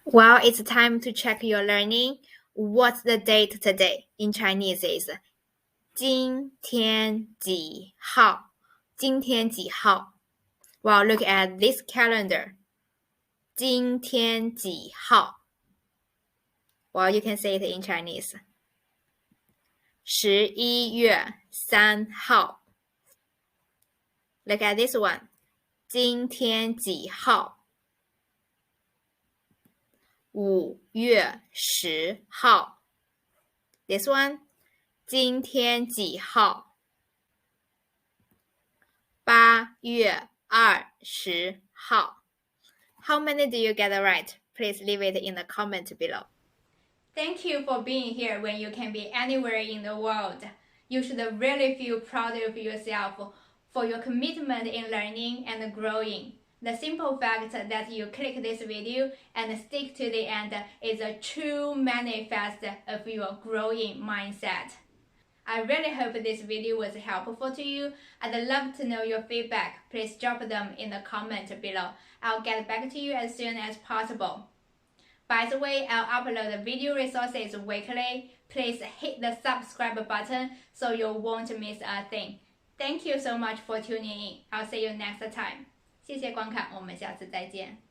Well, it's time to check your learning. What's the date today? In Chinese is 今天几号?今天几号? Well, look at this calendar. 今天几号? Well, you can say it in Chinese. 11月3号. Look at this one. 今天几号? 5月10号. This one. 今天几号? 8月20号. How many do you get right? Please leave it in the comment below. Thank you for being here when you can be anywhere in the world. You should really feel proud of yourself for your commitment in learning and growing. The simple fact that you click this video and stick to the end is a true manifest of your growing mindset. I really hope this video was helpful to you. I'd love to know your feedback. Please drop them in the comment below. I'll get back to you as soon as possible. By the way, I'll upload video resources weekly. Please hit the subscribe button so you won't miss a thing. Thank you so much for tuning in. I'll see you next time. 谢谢观看，我们下次再见。